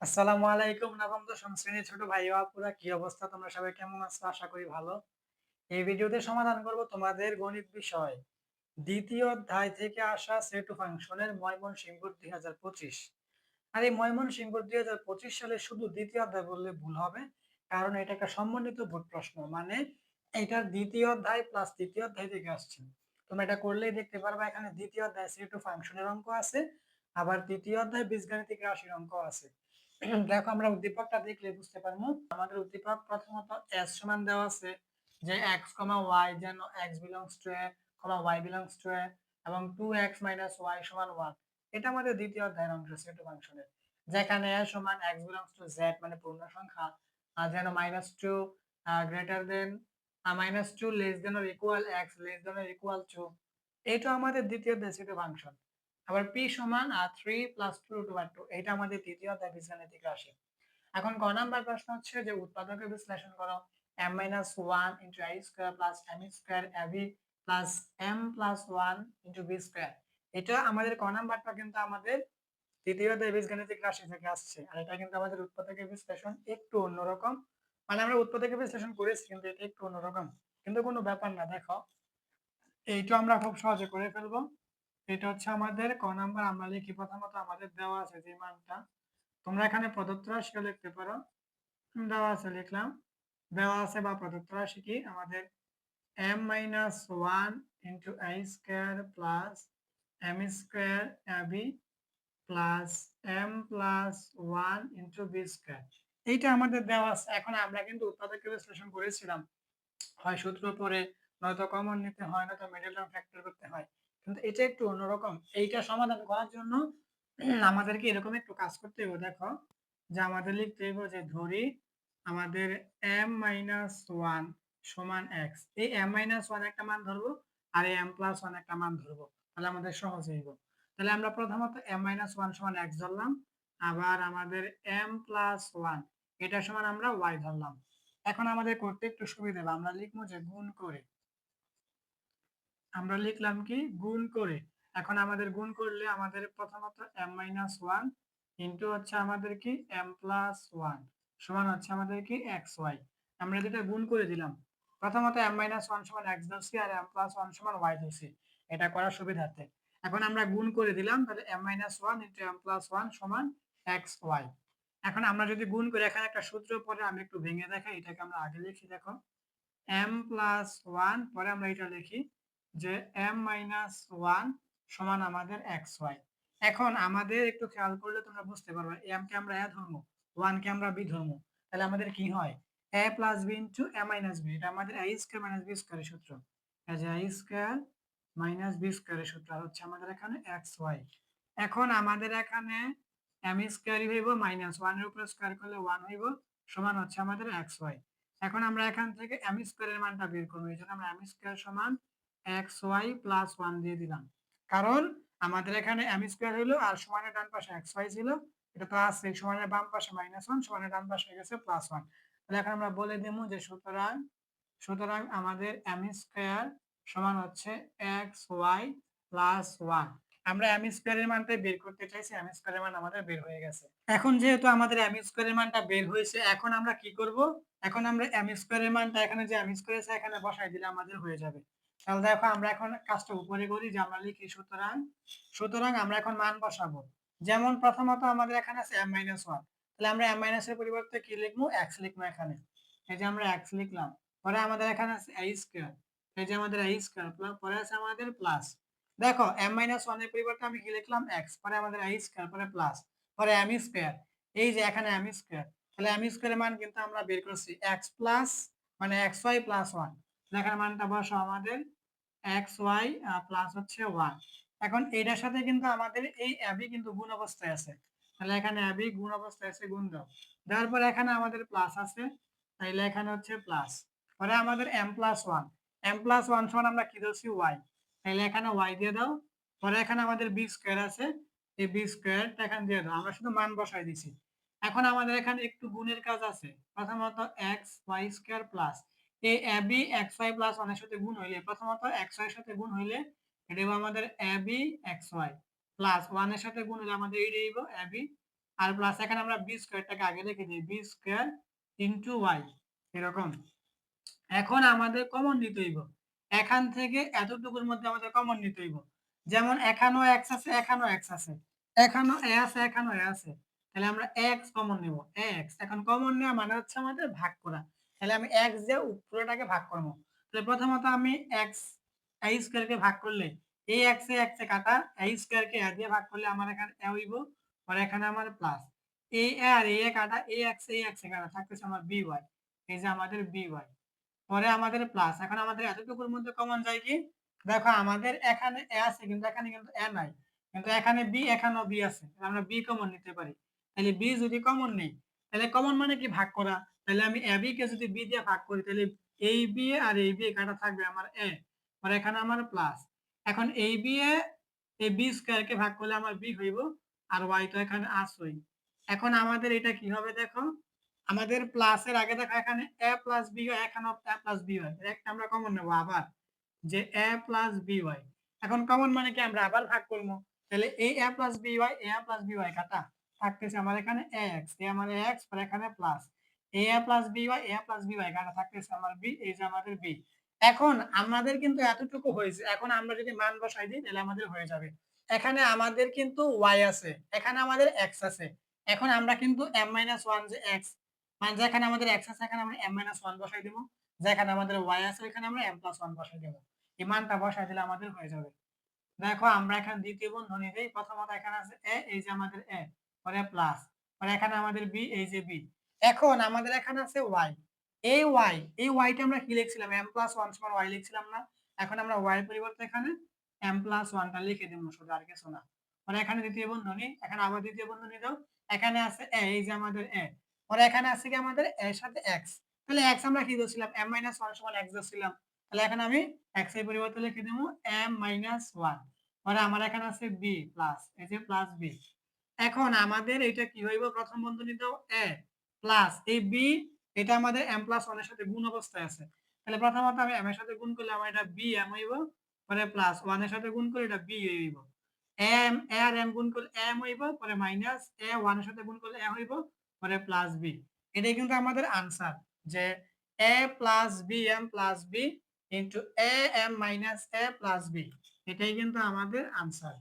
আসসালামু আলাইকুম নবম দশম শ্রেণীর ছোট ভাই ও আপুরা, কি অবস্থা? তোমরা সবাই কেমন আছো? আশা করি ভালো। এই ভিডিওতে সমাধান করব তোমাদের গণিত বিষয় দ্বিতীয় অধ্যায় থেকে আসা সেট ও ফাংশনের ময়মনসিংহ 2025। আর এই ময়মনসিংহ 2025 সালে শুধু দ্বিতীয় অধ্যায় বললে ভুল হবে, কারণ এটা একটা সমন্বিত বোর্ড প্রশ্ন, মানে এটার দ্বিতীয় অধ্যায় প্লাস তৃতীয় অধ্যায় থেকে আসছে। তোমরা এটা করলেই দেখতে পারবা এখানে দ্বিতীয় অধ্যায় সেট ও ফাংশনের অঙ্ক আছে, আবার তৃতীয় অধ্যায় বীজগাণিতিক রাশির অঙ্ক আছে। দেখো, আমরা উদ্দীপকটা দেখলে বুঝতে পারবো। আমাদের উদ্দীপক প্রথমত s সমান দেওয়া আছে যে x, y যেন x belongs to a, y belongs to a এবং 2x - y সমান 1। এটা আমাদের দ্বিতীয় অধ্যায়ের অংশ সেট ফাংশনের, যেখানে a সমান x belongs to z মানে পূর্ণ সংখ্যা, আর যেন -2 greater than -2 less than or equal x less than or equal to. এটা আমাদের দ্বিতীয় অধ্যায় সেট ফাংশন। আবার p সমান 3 + 2/2, এটা আমাদের তৃতীয় অধ্যায় বীজগাণিতিক রাশি। এখন গ নাম্বার প্রশ্ন হচ্ছে যে উৎপাদকের বিশ্লেষণ করো। m - 1 * a square + m square ab + m + 1 * b square. এটা আমাদের ক নাম্বারটা কিন্তু আমাদের তৃতীয় অধ্যায় বীজগাণিতিক রাশি থেকে আসছে। আর এটা কিন্তু আমাদের উৎপাদকের বিশ্লেষণ একটু অন্যরকম। মানে আমরা উৎপাদকের বিশ্লেষণ করেছি, কিন্তু এটা একটু অন্যরকম। কিন্তু কোনো ব্যাপার না, দেখো এইটা আমরা খুব সহজে করে ফেলবো। এটা হচ্ছে আমাদের ক নাম্বার। আমরা লিখি প্রথমত আমাদের দেওয়া আছে যে মানটা, তোমরা এখানে প্রদত্ত রাশিও লিখতে পারো। দেওয়া আছে লিখলাম। দেওয়া আছে বা প্রদত্ত রাশি কি আমাদের m - 1 * a square plus m square ab plus m + 1 * b square. এইটা আমাদের দেওয়া আছে। এখন আমরা কিন্তু উৎপাদকের বিশ্লেষণ করেছিলাম, হয় সূত্র পড়ে, নয়তো কমন নিতে হয়, নয়তো মিডল টার্ম ফ্যাক্টর করতে হয়। কিন্তু এটা একটু অন্যরকম। এইটা সমাধান করার জন্য আমাদেরকে এরকম একটু কাজ করতে হবে। দেখো, যে আমাদের লিখতে হবে যে ধরি আমাদের m - 1 সমান x। এই m - 1 একটা মান ধরবো, আর এই m + 1 একটা মান ধরবো, তাহলে আমাদের সহজ হইব। তাহলে আমরা প্রথমত m - 1 সমান x ধরলাম, আবার আমাদের m + 1 এটা সমান আমরা y ধরলাম। এখন আমাদের করতে একটু সুবিধা হবে, আমরা লিখবো যে গুণ করে। আমরা লিখলাম কি গুণ করে। এখন আমাদের গুণ করলে আমাদের প্রথমত m - 1 ইনটু হচ্ছে আমাদের কি m + 1 সমান হচ্ছে আমাদের কি xy। আমরা যেটা গুণ করে দিলাম, প্রথমত m - 1 সমান x ধরছি, আর m + 1 সমান y ধরছি, এটা করার সুবিধার্থে। এখন আমরা গুণ করে দিলাম, তাহলে m - 1 ইনটু m + 1 সমান xy। এখন আমরা যদি গুণ করে এখানে একটা সূত্র পরে আমি একটু ভেঙে দেখাই, এটাকে আমরা আগে লিখি। দেখো, m + 1 পরে আমরা এটা লিখি যে m - 1 সমান আমাদের xy। এখন আমাদের একটু খেয়াল করলে তোমরা বুঝতে পারবে, m কে আমরা a ধরবো, 1 কে আমরা b ধরবো, তাহলে আমাদের কি হয় a + b * a - b। এটা আমাদের a স্কয়ার - b স্কয়ারের সূত্র। এই যে a স্কয়ার - b স্কয়ারের সূত্র, আর হচ্ছে আমাদের এখানে xy। এখন আমাদের এখানে m স্কয়ারই হইব, -1 এর উপরে স্কয়ার করলে 1 হইব, সমান হচ্ছে আমাদের xy। এখন আমরা এখান থেকে m স্কয়ারের মানটা বের করব। এজন্য আমরা m স্কয়ার সমান xy + 1 দিয়ে দিলাম। কারণ আমাদের এখানে m স্কয়ার হইলো, আর সমানের ডান পাশে xy ছিল, এটা তো আছে। সমানের বাম পাশে -1, সমানের ডান পাশে হয়ে গেছে +1। তাহলে এখন আমরা বলে দেবো যে সুতরাং সুতরাং আমাদের m স্কয়ার সমান হচ্ছে xy + 1। আমরা m স্কয়ারের মানটা বের করতে চাইছি, m স্কয়ারের মান আমাদের বের হয়ে গেছে। এখন যেহেতু আমাদের m স্কয়ারের মানটা বের হয়েছে, এখন আমরা কি করব? এখন আমরা m স্কয়ারের মানটা এখানে যে m স্কয়ার আছে এখানে বসাই দিলে আমাদের হয়ে যাবে। তাহলে দেখো, আমরা এখন কাজটা উপরে করি, যে আমরা লিখি সুতরাং আমরা এখন মান বসাবো। যেমন প্রথমত আমাদের এখানে আছে m - 1, তাহলে আমরা m - এর পরিবর্তে কি লিখবো? x লিখবো এখানে। এই যে আমরা x লিখলাম। পরে আমাদের এখানে আছে a স্কয়ার। এই যে আমাদের a স্কয়ার, পরে আছে আমাদের প্লাস। দেখো, m - 1 এর পরিবর্তে আমি কি লিখলাম? x, পরে আমাদের a স্কয়ার, পরে প্লাস, পরে m স্কয়ার। এই যে এখানে m স্কয়ার, তাহলে m স্কয়ারের মান কিন্তু আমরা বের করছি x প্লাস মানে xy + 1। এখানে মানটা বসাও আমাদের xy প্লাস হচ্ছে 1। এখন এটার সাথে কিন্তু আমাদের এই ab কিন্তু গুণ অবস্থায় আছে, তাহলে এখানে ab গুণ অবস্থায় আছে, গুণ দাও। দেওয়ার পরে এখানে আমাদের প্লাস আছে, তাইলে এখানে হচ্ছে প্লাস। পরে আমাদের m + 1, m + 1 সমান আমরা কি ধরছি? y, তাইলে এখানে y দিয়ে দাও। পরে এখানে আমাদের b স্কয়ার আছে, এই b স্কয়ারটা এখানে দিয়ে দাও। আমরা শুধু মান বসাই দিছি। এখন আমাদের এখানে একটু গুণের কাজ আছে। প্রথমত x y স্কয়ার প্লাস এই ab xy + 1 এর সাথে গুণ হইলে, প্রথমত xy এর সাথে গুণ হইলে এটা হবে আমাদের ab xy প্লাস 1 এর সাথে গুণ হলে আমাদের এইটা হইব ab আর প্লাস এখানে আমরা বি স্কোয়ারটাকে আগে লিখে দিই, বি স্কোয়ার ইন্টু ওয়াই এরকম। এখন আমাদের কমন নিতে হইব, এখান থেকে এতটুকুর মধ্যে আমাদের কমন নিতে হইব। যেমন এখানেও এক্স আছে, এখানেও এক্স আছে, এখানেও এ আছে, এখানেও এ আছে, তাহলে আমরা এক্স কমন নিব, এক্স। এখন কমন নেওয়া মানে হচ্ছে আমাদের ভাগ করা, তাহলে আমি এক্স দিয়ে পুরোটাকে ভাগ করবো। তাহলে প্রথমত আমি এক্স এ স্কোয়ারকে ভাগ করলে এই এক্স এ এক্স এ কাটা, এ স্কোয়ারকে এ দিয়ে ভাগ করলে আমার এখানে এ হইব, আর এখানে আমার প্লাস এই এ আর এই এ কাটা, এই এক্স এ কাটা থাকতেছে আমার বি ওয়াই, এই যে আমাদের বি ওয়াই। পরে আমাদের প্লাস, এখন আমাদের এতটুকুর মধ্যে কমন যায় কি, দেখো আমাদের এখানে এ আছে কিন্তু এখানে কিন্তু এ নাই, কিন্তু এখানে বি, এখানেও বি আছে, আমরা বি কমন নিতে পারি। তাহলে বি যদি কমন নেই, তাহলে কমন মানে কি ভাগ করা, তাহলে আমি এ বি কে যদি বি দিয়ে ভাগ করি, তাহলে এই বি আর এই বি কাটা থাকবে আমার এ, আর এখানে আমার প্লাস। এখন এই বি এ এই বি স্কয়ার কে ভাগ করলে আমার বি হইব, আর ওয়াই তো এখানে আসই। এখন আমাদের এটা কি হবে দেখো, আমাদের প্লাসের আগে দেখো এখানে এ প্লাস বি হয়, এখানে এ প্লাস বি হয়, একটা আমরা কমন নেব আবার, যে এ প্লাস বি ওয়াই। এখন কমন মানে কি আমরা আবার ভাগ করবো, তাহলে এই এ প্লাস বি ওয়াই, এ প্লাস বি ওয়াই কাটা থাকতেছে আমার এখানে এক্স, এ আমার এক্স, আর এখানে প্লাস এ প্লাস বি ওয়াই, এ প্লাস বি ওয়াই কাটা থাকতেছে আমার বি, এই যে আমাদের বি। এখন আমাদের কিন্তু এতটুকু হয়েছে, এখন আমরা যদি মান বসাই দিই তাহলে আমাদের হয়ে যাবে। এখানে আমাদের কিন্তু ওয়াই আছে, এখানে আমাদের এক্স আছে, এখন আমরা কিন্তু এম মাইনাস ওয়ান যে এক্স, মানে যেখানে আমাদের এক্স আছে এখানে আমরা এম মাইনাস ওয়ান বসাই দিব, যেখানে আমাদের ওয়াই আছে ওইখানে আমরা এম প্লাস ওয়ান বসাই দেবো, এই মানটা বসাই দিলে আমাদের হয়ে যাবে। দেখো আমরা এখানে দ্বিতীয় বন্ধনী দেই, প্রথমত এখানে আছে এ, এই যে আমাদের এ, পরে প্লাস, পরে এখানে আমাদের বি, এই যে বি। এখন আমাদের এখানে আছে ওয়াই, এই ওয়াই, এই ওয়াইটা আমরা কি লিখছিলাম, এম প্লাস ওয়ান সমান ওয়াই লিখছিলাম না, এখন আমরা ওয়াই পরিবর্তে এখানে এম প্লাস ওয়ানটা লিখে দিব শুধু, আর কিছু না। পরে এখানে দ্বিতীয় বন্ধনী, এখানে আবার দ্বিতীয় বন্ধনী দাও, এখানে আছে এ, এই যে আমাদের এ, পরে এখানে আছে কি আমাদের এর সাথে এক্স, তাহলে এক্স আমরা কি ধরছিলাম, এম মাইনাস ওয়ান সমান এক্স ধরছিলাম, তাহলে এখানে আমি এক্স এর পরিবর্তে লিখে দেবো এম মাইনাস ওয়ান, পরে আমার এখানে আছে বি প্লাস, এই যে প্লাস বি। এখন আমাদের এটা কি হইব, প্রথম বন্ধনী দাও এ প্লাস এই বি, এটা আমাদের এম প্লাস ওয়ান এর সাথে গুণ অবস্থায় আছে, তাহলে প্রথমত আমি এম এর সাথে গুণ করলে আমার এটা বি এম হইব, পরে প্লাস ওয়ান এর সাথে গুণ করে এটা বি হইব, এম এ আর এম গুণ করলে এম হইব, পরে মাইনাস এ ওয়ান এর সাথে গুণ করলে এ হইব, পরে প্লাস বি। এটাই কিন্তু আমাদের আনসার, যে A plus B M plus B into A M minus A plus B, এটাই কিন্তু আমাদের আনসার।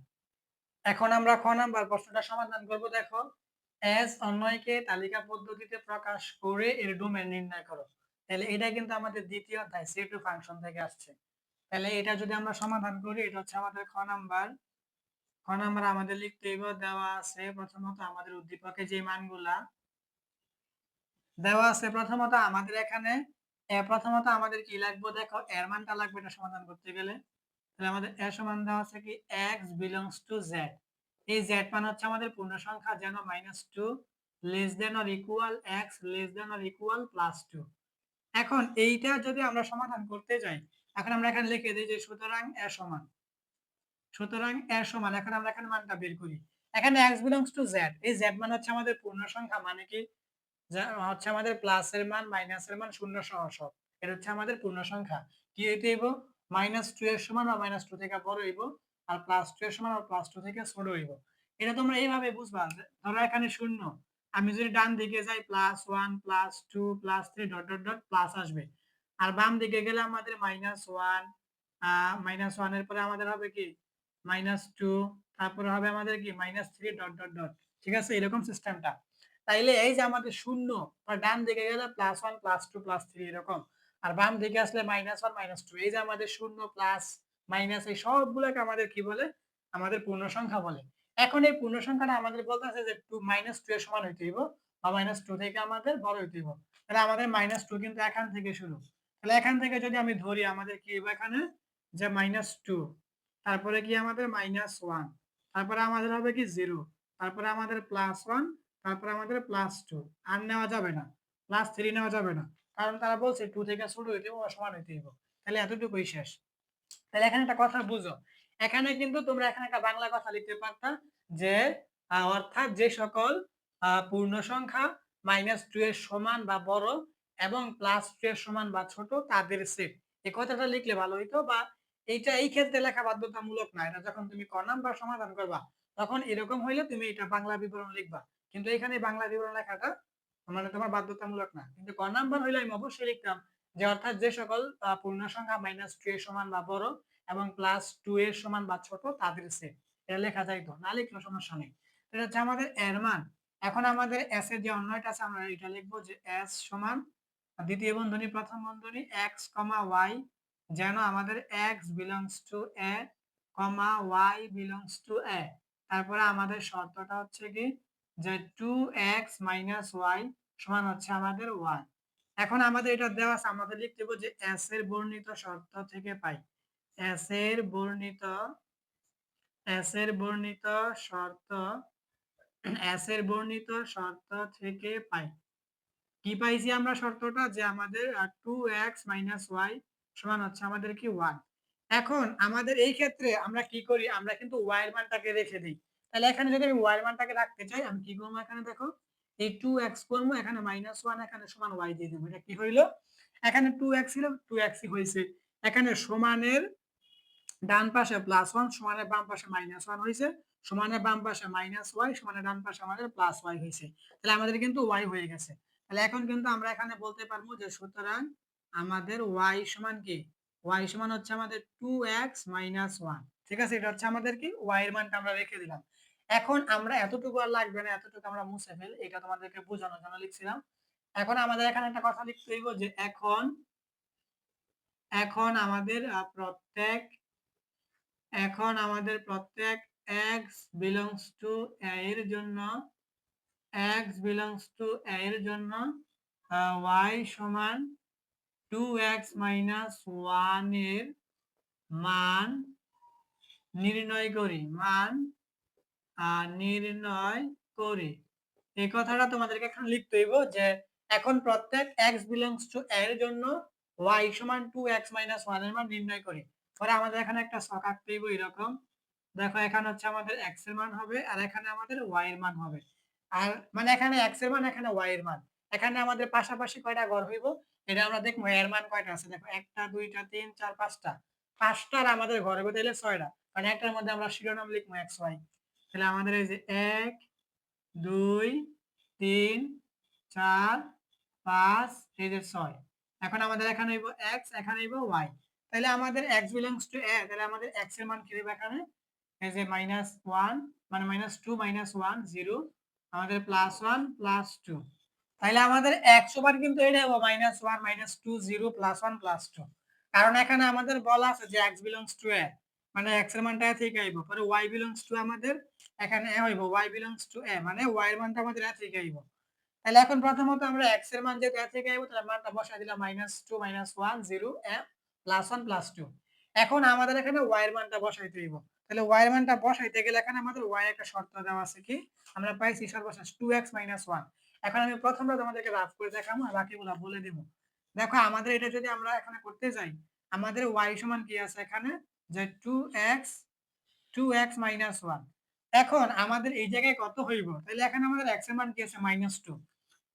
এখন আমরা খ নাম্বার প্রশ্নটা সমাধান করব। দেখো, এস অন্যয়কে তালিকা পদ্ধতিতে প্রকাশ করে এর ডোমেন নির্ণয় করো। তাহলে এটা কিন্তু আমাদের দ্বিতীয় অধ্যায় সি টু ফাংশন থেকে আসছে। তাহলে এটা যদি আমরা সমাধান করি, এটা হচ্ছে আমাদের খ নাম্বার। খ নাম্বার আমাদের লিখতে হইব, দেওয়া আছে প্রথমত আমাদের উদ্দীপকে যে মানগুলা দেওয়া আছে, প্রথমত আমাদের এখানে প্রথমত আমাদের কি লাগবে, দেখো এর মানটা লাগবে এটা সমাধান করতে গেলে। তাহলে আমাদের এর সমান দেওয়া আছে কি x বিলংস টু z, এই z মান হচ্ছে আমাদের পূর্ণ সংখ্যা, যেন -2 less than or equal x less than or equal +2। এখন এইটা যদি আমরা সমাধান করতে যাই, এখন আমরা এখানে লিখে দিই যে সুতরাং এর সমান, এখন আমরা এখানে মানটা বের করি। এখানে x বিলংস টু z, এই z মান হচ্ছে আমাদের পূর্ণ সংখ্যা, মানে কি হচ্ছে আমাদের প্লাসের মান মাইনাসের মান শূন্য সহ সব, এটা হচ্ছে আমাদের পূর্ণ সংখ্যা। কি হইতে হইব, -2 এর সমান বা -2 থেকে বড় হইব, আর +2 এর সমান বা +2 থেকে ছোট হইব। এটা তোমরা এইভাবে বুঝবা, ধরো এখানে শূন্য, আমি যদি ডান দিকে যাই +1 +2 +3 ডট ডট ডট প্লাস আসবে, আর বাম দিকে গেলে আমাদের -1 -1 এর পরে আমাদের হবে কি -2, তারপরে হবে আমাদের কি -3 ডট ডট ডট। ঠিক আছে, এরকম সিস্টেমটা। তাইলে এই যে আমাদের শূন্য, ডান দিকে গেলে +1 +2 +3 এরকম, আর বাম দিকে আসলে -1 -2, এই যে আমাদের শূন্য প্লাস মাইনাস এই সবগুলোকে আমাদের কি বলে, আমাদের পূর্ণ সংখ্যা বলে। এখন এই পূর্ণ সংখ্যাটা আমাদের বলতেছে যে -2 এর সমান হইতে হইব, বা -2 থেকে আমাদের বড় হইতে হইব। তাহলে আমাদের -2 কিন্তু এখান থেকে শুরু, তাহলে এখান থেকে যদি আমি ধরি আমাদের কি হইব, এখানে যে -2, তারপরে কি আমাদের -1, তারপরে আমাদের হবে কি 0, তারপরে আমাদের +1, তারপরে আমাদের +2, আর নেওয়া যাবে না, +3 নেওয়া যাবে না, কারণ তারা বলছে 2 থেকে ছোট হইতে হবে, সমান হইতে হবে। তাহলে এতটুকুই শেষ। তাহলে এখানে একটা কথা বুঝো, এখানে কিন্তু তোমরা এখানে একটা বাংলা কথা লিখতে পারতা, যে অর্থাৎ যে সকল পূর্ণ সংখ্যা -2 এর সমান বা বড় এবং +2 এর সমান বা ছোট তাদের সেট, এই কথাটা লিখলে ভালো হইতো। বা এইটা এই ক্ষেত্রে লেখা বাধ্যতামূলক না, এটা যখন তুমি ক নাম্বার সমাধান করবা তখন এরকম হইলে তুমি এটা বাংলা বিবরণ লিখবা, কিন্তু এখানে বাংলা বিবরণ লেখাটা মানে তোমার বাধ্যতামূলক না। কিন্তু ক নাম্বার হইলে আমি অবশ্যই লিখতাম যে অর্থাৎ যে সকল পূর্ণ সংখ্যা -2 এর সমান বা বড় এবং +2 এর সমান বা ছোট তাদের সেট। এটা লেখা যাইতো, না লিখলেও সমস্যা নেই। এটা হচ্ছে আমাদের এর মান। এখন আমাদের s এর যে অন্যটা আছে আমরা এটা লিখবো যে s সমান দ্বিতীয় বন্ধনী প্রথম বন্ধনী x, y যেন আমাদের x belongs to a, y belongs to a। তারপরে আমাদের শর্তটা হচ্ছে কি যে 2x - y সমান হচ্ছে আমাদের 1। এখন আমাদের এটা দেওয়া আছে, আমাদের লিখতে হবে যে s এর বর্ণিত শর্ত থেকে পাই। s এর বর্ণিত শর্ত s এর বর্ণিত শর্ত থেকে পাই। কি পাইছি আমরা শর্তটা যে আমাদের 2x - y সমান হচ্ছে আমাদের কি 1। এখন আমাদের এই ক্ষেত্রে আমরা কি করি, আমরা কিন্তু y এর মানটাকে রেখে দেই। তাহলে এখানে যদি আমি y এর মানটাকে রাখতে চাই আমি কি করব, এখানে দেখো এই 2x করব, এখানে -1 এখানে সমান y দিয়ে দেব। এটা কি হইলো, এখানে 2x ছিল 2x ই হইছে। এখানে সমানের ডান পাশে +1 সমানের বাম পাশে -1 হইছে, সমানের বাম পাশে -y সমানের ডান পাশে আমাদের +y হইছে। তাহলে আমাদের কিন্তু y হয়ে গেছে। তাহলে এখন কিন্তু আমরা এখানে বলতে পারবো যে সুতরাং আমাদের y সমান কি, y সমান হচ্ছে আমাদের 2x - 1। ঠিক আছে, এটা হচ্ছে আমাদের কি y এর মানটা আমরা রেখে দিলাম। এখন আমরা এতটুকু আর লাগবে না, এতটুকু আমরা মুছে ফেল, এটা তোমাদেরকে বোঝানোর জন্য লিখছিলাম। এখন আমাদের এখানে একটা কথা লিখতে হইব যে এখন আমাদের প্রত্যেক x belongs to a এর জন্য y সমান 2x - 1 এর মান নির্ণয় করি। এই কথাটা তোমাদেরকে এখন লিখতে হইব যে এখন প্রত্যেক x belongs to a এর জন্য y সমান 2x - 1 এর মান নির্ণয় করি। পরে আমাদের এখানে একটা ছক আঁকতে হইব এরকম। দেখো এখানে হচ্ছে আমাদের x এর মান হবে আর এখানে আমাদের y এর মান হবে। আর মানে এখানে x এর মান এখানে y এর মান। এখানে আমাদের পাশাপাশি কয়টা ঘর হইব এটা আমরা দেখবো এর মান কয়টা আছে। দেখো 1 টা 2 টা 3 4 5টা। 5টার আমাদের ঘর হবে তাহলে 6টা। কারণ একটার মধ্যে আমরা শিরোনাম লিখবো xy। তাহলে আমাদের এই যে 1 2 3 4 5 এই যে 6। এখন আমাদের এখানে হইব x, এখানে হইব y। তাহলে আমাদের x belongs to a, তাহলে আমাদের x এর মান কি হবে এখানে এই যে -1 মানে -2 - 1 0 আমাদের +1 +2। তাহলে আমাদের 100 বার কিন্তু এটা হবে -1 -2 0 +1 +2। কারণ এখানে আমাদের বলা আছে যে x belongs to a মানে x এর মানটা থেকে আইব। পরে y belongs to আমাদের এখানে a হইব y belongs to a মানে y এর মানটা আমাদের a থেকে আইব। তাহলে এখন প্রথমত আমরা x এর মান যেহেতু a থেকে আইব তাহলে মানটা বসাই দিলাম -2 - 1 0 a +1 +2। এখন আমাদের এখানে y এর মানটা বসাইতে হইব। তাহলে y এর মানটা বসাইতে গেলে এখানে আমাদের y এর একটা শর্ত দেওয়া আছে কি, আমরা পাইছি সর্বশেষ 2x - 1। এখন আমি প্রথমটা তোমাদেরকে রাফ করে দেখাবো আর বাকিগুলো বলে দিব। দেখো আমাদের এটা যদি আমরা এখানে করতে যাই আমাদের y সমান কি আছে এখানে যে 2x - 1। এখন আমাদের এই জায়গায় কত হইব, তাহলে এখানে আমাদের x এর মান কি আছে -2।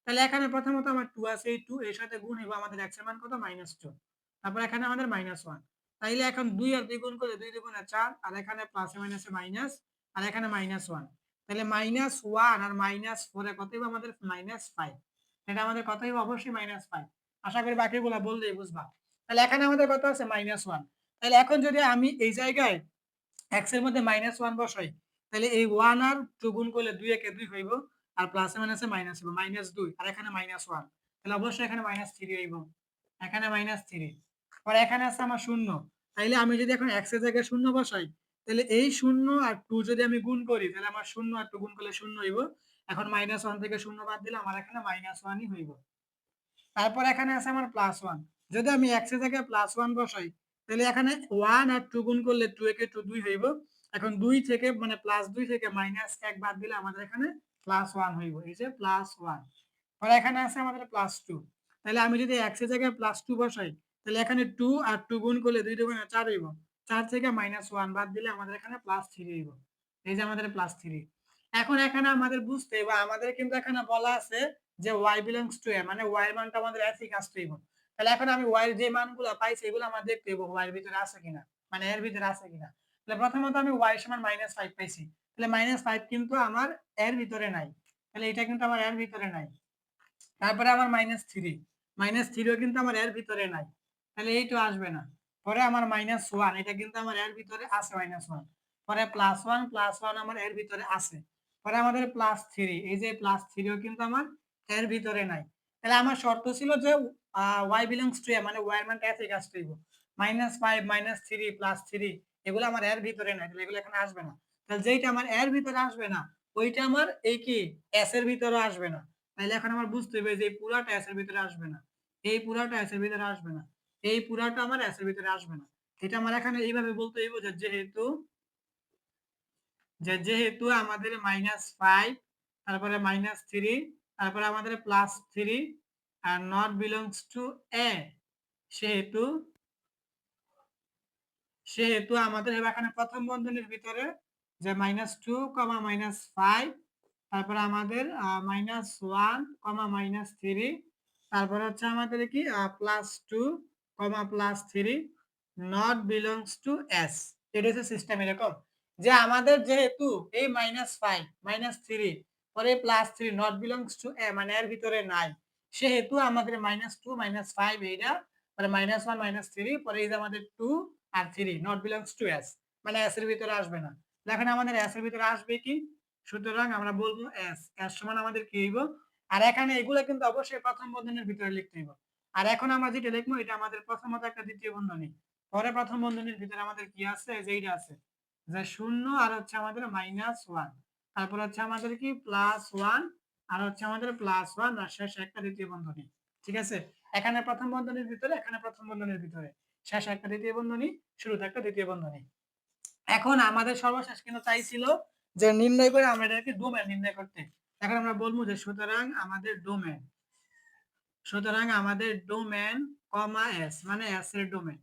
তাহলে এখানে প্রথমত আমার 2 আছে, এই 2 এর সাথে গুণ হইব আমাদের x এর মান কত -2। তারপর এখানে আমাদের -1। তাইলে এখন 2 আর 2 গুণ করলে 2 দুগুণে 4 আর এখানে প্লাসে মাইনাসে মাইনাস আর এখানে -1। তাহলে -1 আর -4 এ কত হইব আমাদের -5। এটা আমাদের কত হইব অবশ্যই -5। আশা করি বাকিগুলো বললেই বুঝবা। তাহলে এখানে আমাদের কত আছে -1। তাহলে এখন যদি আমি এই জায়গায় x এর মধ্যে -1 বসাই তাহলে এই 1 আর 2 গুণ করলে 2 একে 2 হইব আর প্লাসে মাইনাসে মাইনাস হইব -2 আর এখানে -1। তাহলে অবশ্যই এখানে -3 হইব। এখানে -3। পরে এখানে আছে আমার 0। তাইলে আমি যদি এখন x এর জায়গায় 0 বসাই তাহলে এই 0 আর 2 যদি আমি গুণ করি তাহলে আমার 0 আর 2 গুণ করলে 0 হইব। এখন -1 থেকে 0 বাদ দিলে আমার এখানে -1ই হইব। তারপর এখানে আছে আমার +1। যদি আমি x এর জায়গায় +1 বসাই তাহলে এখানে 1 আর 2 গুণ করলে 2 একে 2 হইব। এখন 2 থেকে মানে +2 থেকে -1 বাদ দিলে আমাদের এখানে +1 হইব। এই যে +1। পরে এখানে আছে আমাদের +2। তাহলে আমি যদি x এর জায়গায় +2 বসাই তাহলে এখানে 2 আর 2 গুণ করলে 2 দুগুণে 4 হইব। 4 থেকে -1 বাদ দিলে আমাদের এখানে +3 হইব। এই যে আমাদের +3। এখন এখানে আমাদের বুঝতে বা আমাদের কিন্তু এখানে বলা আছে যে y belongs to a মানে y এর মানটা আমাদের a থেকে আসতে হইব। তাহলে এখন আমি y এর যে মানগুলো পাইছি এগুলো আমার দেখতে হইব y এর ভিতরে আছে কিনা, মানে এর ভিতরে আছে কিনা। তাহলে প্রথমত আমি y সমান -5 পাইছি। তাহলে -5 কিন্তু আমার এর ভিতরে নাই। তাহলে এটা কিন্তু আমার এর ভিতরে নাই। তারপরে আমার -3, -3ও কিন্তু আমার এর ভিতরে নাই, তাহলে এইটা আসবে না। পরে আমার -1, এটা কিন্তু আমার এর ভিতরে আছে -1। পরে +1 আমার এর ভিতরে আছে। পরে আমাদের +3, এই যে +3ও কিন্তু আমার এর ভিতরে নাই। তাহলে আমার শর্ত ছিল যে y belongs to a, মানে y এর মানটা a থেকে আসতে হইব। -5, -3, +3 এগুলো আমার এর ভিতরে নাই, তাহলে এগুলো এখানে আসবে না। তাহলে যেইটা আমার এর ভিতরে আসবে না, ওইটা আমার এই কি s এর ভিতরে আসবে না। তাইলে এখন আমার বুঝতে হবে যে এই পুরাটা s এর ভিতরে আসবে না, এই পুরাটা s এর ভিতরে আসবে না, এই পুরাটা আমার s এর ভিতরে আসবে না। এটা আমার এখানে এইভাবে বলতে হইব যে যেহেতু আমাদের -5, তারপরে -3, তারপরে আমাদের +3 are not belongs to a, সেহেতু সেহেতু আমাদের এখানে প্রথম বন্ধনীর ভিতরে যে -2, -5, তারপরে আমাদের -1, -3, তারপরে হচ্ছে আমাদের কি +2, +3 নট বিলংস টু s। এটা হচ্ছে সিস্টেম এরকম যে আমাদের যেহেতু এই -5, -3 পরে +3 নট বিলংস টু a, মানে এর ভিতরে নাই, সেহেতু আমাদের -2, -5 এইটা, পরে -1, -3, পরে এই যে আমাদের 2 আর 3 নট বিলংস টু s, মানে s এর ভিতরে আসবে না। দেখেন আমাদের s এর ভিতরে আসবে কি, সুতরাং আমরা বলবো s সমান আমাদের কি হইব। আর এখানে এগুলো কিন্তু অবশ্যই প্রথম বন্ধনীর ভিতরে লিখতে হইব। আর এখন আমরা যেটা লিখবো এটা আমাদের প্রথমত একটা দ্বিতীয় বন্ধনী, পরে প্রথম বন্ধনীর ভিতরে আমাদের কি আছে, যে এইটা আছে যে 0 আর হচ্ছে আমাদের -1, তারপর হচ্ছে আমাদের কি +1 আর হচ্ছে আমাদের +1 আর শেষে একটা দ্বিতীয় বন্ধনী। ঠিক আছে, এখানে প্রথম বন্ধনীর ভিতরে, এখানে প্রথম বন্ধনীর ভিতরে, শেষে একটা দ্বিতীয় বন্ধনী, শুরুতে একটা দ্বিতীয় বন্ধনী। এখন আমাদের সর্বশেষ কিন্তু চাইছিল যে নির্ণয় করে আমরা এটাকে ডোমেন নির্ণয় করতে। এখন আমরা বলবো যে সুতরাং আমাদের ডোমেন কমা s, মানে s এর ডোমেন,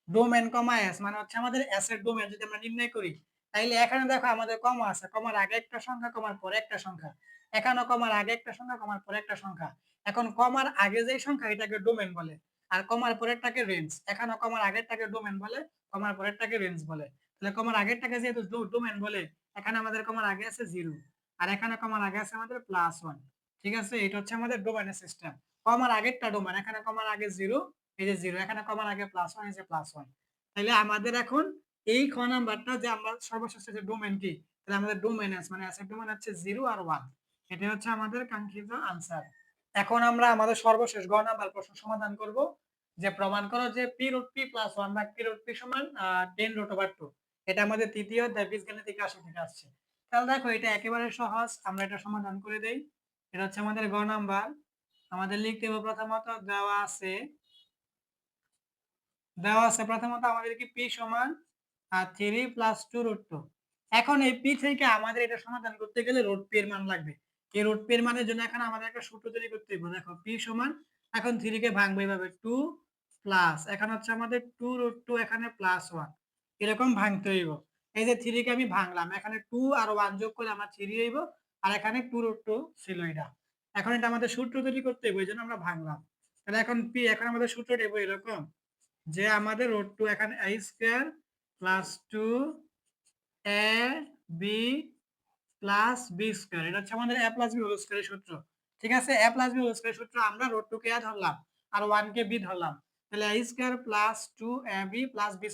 ডোমেন কমা s মানে হচ্ছে আমাদের s এর ডোমেন যদি আমরা নির্ণয় করি, তাইলে এখানে দেখো আমাদের কমা আছে, কমার আগে একটা সংখ্যা, কমার পরে একটা সংখ্যা, এখানেও কমার আগে একটা সংখ্যা, কমার পরে একটা সংখ্যা। এখন কমার আগে যে সংখ্যা এটাকে ডোমেন বলে, আর কমার পরেরটাকে রেঞ্জ। এখানেও কমার আগেরটাকে ডোমেন বলে, কমার পরেরটাকে রেঞ্জ বলে। তাহলে কমার আগেরটাকে যেহেতু ডোমেন বলে, এখানে আমাদের কমার আগে আছে 0, আর এখানে কমার আগে আছে আমাদের +1। ঠিক আছে, এটা হচ্ছে আমাদের ডোমেনের সিস্টেম। কমার আগেরটা ডোমেন, এখানে কমার আগে 0, এই যে 0, এখানে কমার আগে +1, এই যে +1। তাহলে আমাদের এখন এই খ নাম্বারটা যে আমরা সর্বশেষ যে ডোমেন কি, তাহলে আমাদের ডোমেন আছে, মানে আছে ডোমেন হচ্ছে 0 আর 1। এটা হচ্ছে আমাদের কাঙ্ক্ষিত আনসার। এখন আমরা আমাদের সর্বশেষ গ নাম্বার প্রশ্ন সমাধান করব, যে প্রমাণ করো যে p√p+1 ভাগ p√p সমান 10√2। এটা আমাদের তৃতীয় অধ্যায় বীজগণিত 81 থেকে আসছে। তাহলে দেখো এটা একেবারে সহজ, আমরা এটা সমাধান করে দেই। এটা হচ্ছে আমাদের গ নাম্বার। আমাদের লিখতে হবে প্রথমত প্রথমত আমাদের কি p সমান 3 + 2√2। এখন এই p থেকে আমাদের এটা সমাধান করতে গেলে √p এর মান লাগবে। এই √p এর মানের জন্য এখন আমাদের একটা সূত্র তৈরি করতে হবে। দেখো p সমান, এখন 3 কে ভাঙবো এইভাবে 2 প্লাস, এখন হচ্ছে আমাদের 2√2, এখানে +1, এরকম ভাঙতে হইব। এই যে 3 কে আমি ভাঙলাম, এখানে 2 আর 1 যোগ করে আমার 3 হইব, আর এখানে 2√2 ছিল এটা। এখন এটা আমাদের সূত্র তৈরি করতে হবে, এইজন্য আমরা ভাঙলাম। তাহলে এখন p, এখন আমাদের সূত্রটা হবে এরকম যে আমাদের √2, এখানে a² + 2ab + b², এটা হচ্ছে আমাদের a + b হোল স্কয়ারের সূত্র। ঠিক আছে, a + b হোল স্কয়ারের সূত্র আমরা √2 কে a ধরলাম আর 1 কে b ধরলাম, তাহলে a² + 2ab + b²।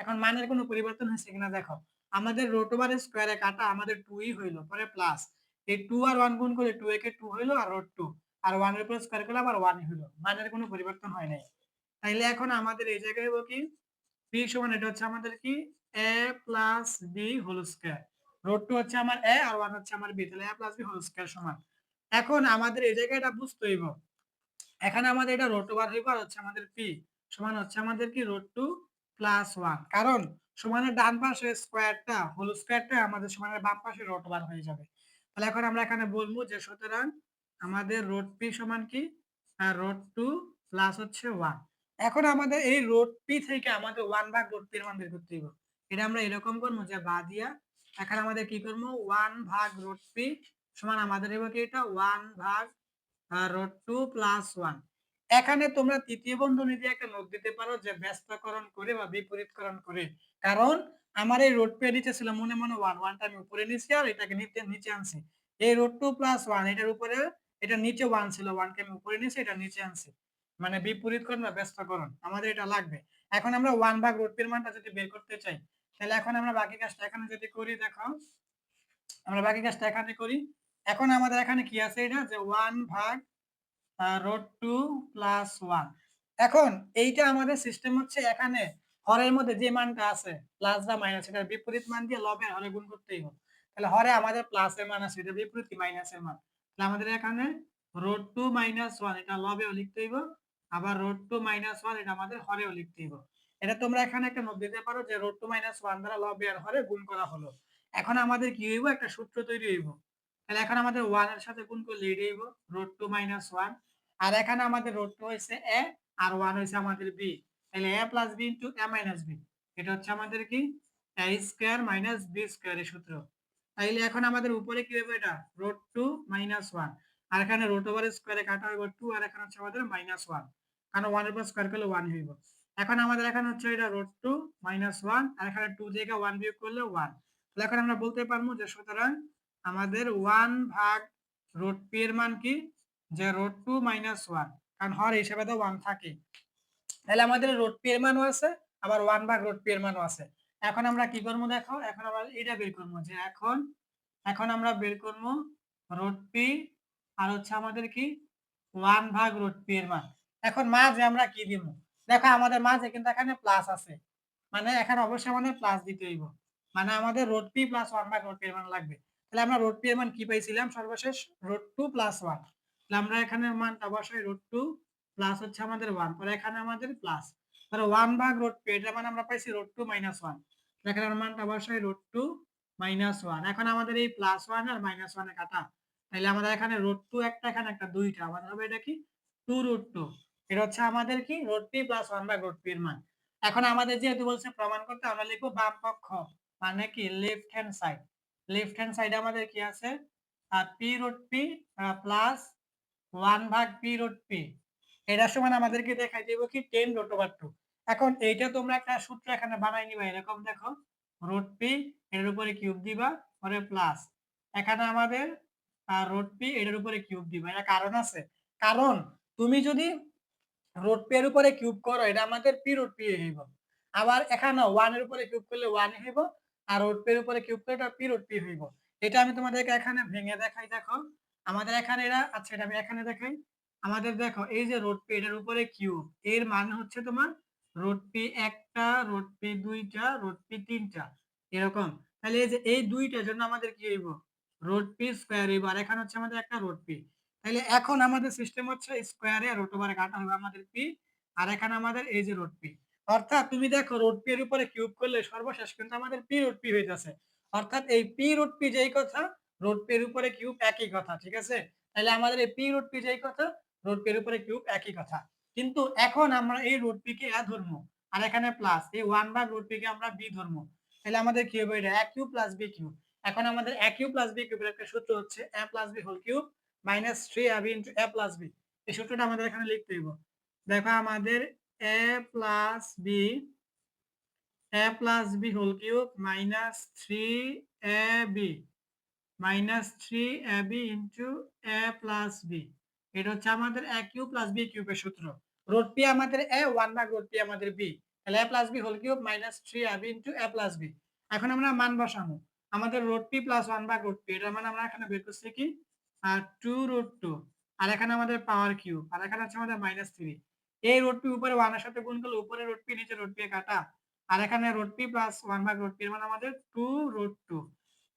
এখন মানের কোনো পরিবর্তন হয়েছে কিনা দেখো, আমাদের √2 স্কয়ারে কাটা আমাদের 2 ই হইলো, পরে প্লাস এই 2 আর 1 গুণ করে 2 একে 2 হইলো, আর √2 আর 1 এর উপর স্কয়ার করলে আবার 1 হইলো, মানের কোনো পরিবর্তন হয় নাই। তাইলে এখন আমাদের এই জায়গায় হইব কি p সমান, এটা হচ্ছে আমাদের কি a + b হোল স্কয়ার, √2 হচ্ছে আমার a আর 1 হচ্ছে আমার b, তাহলে a + b হোল স্কয়ার সমান। এখন আমাদের এই জায়গায় এটা বুঝতে হইব, এখানে আমাদের এটা √2 হইব, আর হচ্ছে আমাদের p সমান হচ্ছে আমাদের কি √2 + 1, কারণ সমানের ডান পাশে স্কয়ারটা হোল স্কয়ারটা আমাদের সমানের বাম পাশে √2 হয়ে যাবে। তাহলে এখন আমরা এখানে বলবো যে সুতরাং আমাদের √p সমান কি √2 প্লাস হচ্ছে 1। এখন আমাদের এই √p থেকে আমাদের 1 ভাগ √p এর মান বের করতে হবে। এটা আমরা এরকম করবো যে বা দিয়া, এখানে আমাদের কি করবো 1 ভাগ √p সমান আমাদের হবে কি এটা 1 ভাগ √2 + 1। এখানে তোমরা তৃতীয় বন্ধনী দিয়ে একটা নোট দিতে পারো যে ব্যস্তকরণ করে বা বিপরীতকরণ করে, কারণ আমার এই √p নিচে ছিল মনে মনে 1টা আমি উপরে নিয়েছি আর এটাকে নিচে আনছি, এই রুট 2 প্লাস 1 এটার উপরে এটা নিচে 1 ছিল, 1 কে আমি উপরে নিয়েছি, এটা নিচে আনছি। মানে বিপরীতকরণ বা ব্যস্তকরণ আমাদের এটা লাগবে। এখন আমরা 1 ভাগ রুট 2 এর মানটা যদি বের করতে চাই, তাহলে এখন আমরা বাকি কাজটা এখানে যদি করি, দেখো আমরা বাকি কাজটা এখানে করি। এখন আমাদের এখানে কি আছে, এটা যে 1 ভাগ রুট 2 প্লাস 1। এখন এইটা আমাদের সিস্টেম হচ্ছে এখানে হরের মধ্যে যে মানটা আছে প্লাস বা মাইনাস, এটার বিপরীত মান দিয়ে লবের হরে গুণ করতেই হবে। তাহলে হরে আমাদের প্লাস এর মান আছে, এটা বিপরীত মাইনাস এর মান। তাহলে আমাদের এখানে রুট 2 মাইনাস 1 এটা লবেও লিখতে হইব, আবার রুট 2 মাইনাস 1 এটা আমাদের হরেও লিখতে হইব। এটা তোমরা এখানে একটা নোট দিতে পারো যে রুট 2 মাইনাস 1 দ্বারা লবে আর হরে গুণ করা হলো। এখন আমাদের কি হইব, একটা সূত্র তৈরি হইব। তাহলে এখন আমাদের 1 এর সাথে গুণ করলে এটাই হইব রুট 2 মাইনাস 1। আর এখানে আমাদের রুট 2 হইছে a আর 1 হইছে আমাদের b। তাহলে a plus b into a minus b, এটা হচ্ছে আমাদের কি a square minus b square এর সূত্র। তাইলে এখন আমাদের উপরে কি হবে, এটা রুট 2 মাইনাস 1, আর এখানে রুট ওভার স্কয়ারে কাটা হইব 2, আর এখানে হচ্ছে আমাদের মাইনাস 1, কারণ 1 এর উপর স্কয়ার করলে 1 হইব। এখন আমাদের এখানে হচ্ছে এটা রুট 2 মাইনাস 1, আর এখানে 2 থেকে 1 বিয়োগ করলে 1। তাহলে এখন আমরা বলতে পারবো যে সুতরাং আমাদের 1 ভাগ রুট p এর মান কি, যে রুট 2 মাইনাস 1, কারণ হর হিসেবে তো 1 থাকে। তাহলে আমাদের রুট p এর মানও আছে, আবার 1 ভাগ রুট p এর মানও আছে। এখন আমরা কি করব, দেখো এখন আমরা এটা বের করব যে এখন এখন আমরা বের করব রুট p আর হচ্ছে আমাদের কি 1 ভাগ রুট p এর মান। এখন মাঝে আমরা কি দিব, দেখো আমাদের মাঝে কিন্তু এখানে প্লাস আছে, মানে এখানে অবশ্যই আমাদের প্লাস দিতে হইব, মানে আমাদের রুট p প্লাস 1 ভাগ রুট p এর মান লাগবে। তাহলে আমরা রুট p এর মান কি পাইছিলাম সর্বশেষ, রুট 2 প্লাস 1। তাহলে আমরা এখানে মানটা বসাই রুট 2 প্লাস হচ্ছে আমাদের 1, পরে এখানে আমাদের প্লাস, তাহলে 1 ভাগ রুট p এটার মান আমরা পাইছি রুট 2 মাইনাস 1। এখানে আমরা মানটা বসাই রুট 2 মাইনাস 1। এখন আমাদের এই প্লাস 1 আর মাইনাস 1 এ কাটা, তাহলে আমাদের এখানে রুট 2 একটা, এখানে একটা দুইটা, আমাদের হবে এটা কি 2 রুট 2। এটা হচ্ছে আমাদের কি রুট p প্লাস 1 ভাগ রুট p এর মান। এখন আমাদের যেহেতু বলছে প্রমাণ করতে, আমরা লিখবো বাম পক্ষ, মানে কি left hand side. Left hand সাইডে আমাদের কি আছে, পি রুট পি প্লাস 1 ভাগ পি রুট পি, এটার সমান আমাদেরকে দেখাই দিব কি 10 রুট ওভার 2। এখন এইটা তোমরা একটা সূত্র এখানে বানাই নিবা, এরকম দেখো রুট পি এর উপরে কিউব দিবা, পরে প্লাস এখানে আমাদের রুট পি এর উপরে কিউব দিবা। এটা কারণ আছে, কারণ তুমি যদি রুট পি এর উপরে কিউব করো, এটা আমাদের পি রুট পি হইব। আবার এখানে 1 এর উপরে কিউব করলে 1 হইব, আর রুট পি এর উপরে কিউব করলে এটা পি রুট পি হইব। এটা আমি তোমাদেরকে এখানে ভেঙে দেখাই, দেখো আমাদের এখানে এটা, আচ্ছা এটা আমি এখানে দেখাই। আমাদের দেখো এই যে রুট পি এর উপরে কিউব, এর মান হচ্ছে তোমার রুট পি একটা, রুট পি দুইটা, রুট পি তিনটা, এরকম। তাহলে এই যে এই দুইটার জন্য আমাদের কি হইব, রুট পি স্কয়ার হইব, আর এখানে হচ্ছে আমাদের একটা রুট পি। তাহলে এখন আমাদের সিস্টেম হচ্ছে স্কয়ারে রুট ওভারে কাটা হবে আমাদের পি, আর এখানে আমাদের এই যে রুট পি। অর্থাৎ তুমি দেখো রুট পি এর উপরে কিউব করলে সর্বশেষ কিন্তু আমাদের পি রুট পি হইতাছে। অর্থাৎ এই পি রুট পি যেই কথা, রুট পি এর উপরে কিউব একই কথা, ঠিক আছে। তাহলে আমাদের এই পি রুট পি যেই কথা, রুট পি এর উপরে কিউব একই কথা। কিন্তু এখন আমরা এই রুট পি কে a ধরবো, আর এখানে প্লাস এই 1 ভাগ রুট পি কে আমরা b ধরবো। তাহলে আমাদের কি হবে, এটা a cube plus b cube. এখন আমাদের a কিউব প্লাস b কিউবের একটা সূত্র হচ্ছে a plus b whole cube minus 3ab into a plus b। এই সূত্রটা আমাদের এখানে লিখতে হইব। দেখো আমাদের a plus b whole cube minus 3ab minus 3ab into a plus b, এটা হচ্ছে আমাদের a কিউব প্লাস b কিউবের সূত্র। রুট পি আমাদের a, 1 ভাগ রুট পি আমাদের b, তাহলে a plus b whole cube minus 3ab into a plus b। এখন আমরা মান বসাবো, আমাদের রুট পি প্লাস 1 ভাগ রুট পি, এটার মানে আমরা এখানে বের করছি কি 2 রুট 2, আর এখানে আমাদের পাওয়ার কিউব, আর এখানে আছে আমাদের মাইনাস 3। এই রুট পি উপরে 1 এর সাথে গুণ করলে উপরে রুট পি নিচে রুট পি কাটা, আর এখানে রুট পি প্লাস 1 ভাগ রুট পি এর মানে আমাদের 2 রুট 2।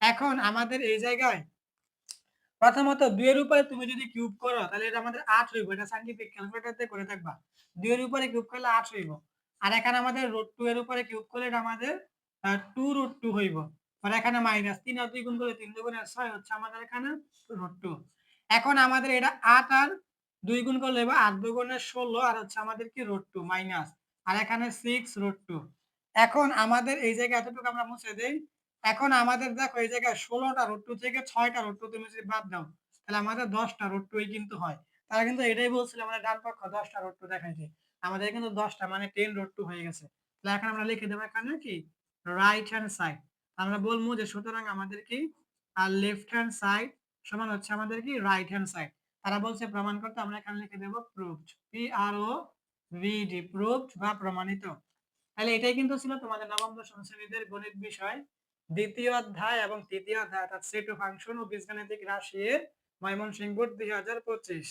এখন আমাদের এই জায়গায় প্রথমত 2 এর উপরে তুমি যদি কিউব করো, তাহলে এটা আমাদের 8 হইব, এটা সায়েন্টিফিক ক্যালকুলেটরতে করে থাকবা। 2 এর উপরে কিউব করলে 8 হইব, আর এখানে আমাদের √2 এর উপরে কিউব করলে এটা আমাদের 2 √2 হইব। আর এখানে মাইনাস 3 আর 2 গুণ করলে 3 দুগুণে 6 হচ্ছে আমাদের এখানে √2। এখন আমাদের এটা 8 আর 2 গুণ করলে 8 দুগুণে 16, আর হচ্ছে আমাদের কি √2 মাইনাস, আর এখানে 6 √2। এখন আমাদের এই জায়গায় এতটুকু আমরা মুছে দেই। এখন আমাদের দেখো এই জায়গায় 16টা √2 থেকে 6টা √2 তুমি যদি বাদ দাও, তাহলে আমাদের 10টা √2 কিন্তু হয়। তারা কিন্তু এটাই বলছিল আমাদের ডান পক্ষ 10টা √2 দেখাইতে, আমাদের কিন্তু 10টা মানে 10 √2 হয়ে গেছে। তাহলে এখন আমরা লিখে দেবো এখানে কি রাইট হ্যান্ড সাইড। আমরা বলবো যে সুতরাং আমাদের কি আর লেফট হ্যান্ড সাইড সমান হচ্ছে আমাদের কি রাইট হ্যান্ড সাইড। তারা বলছে প্রমাণ করতে, আমরা এখানে লিখে দেব প্রুভড, প্রুভড বা প্রমাণিত। তাহলে এটাই কিন্তু ছিল তোমাদের নবম দশম শ্রেণীদের গণিত বিষয় দ্বিতীয় অধ্যায় এবং তৃতীয় অধ্যায় অর্থাৎ সেট ও ফাংশন ও বীজগাণিতিক রাশি এর ময়মনসিংহ বোর্ড 2025।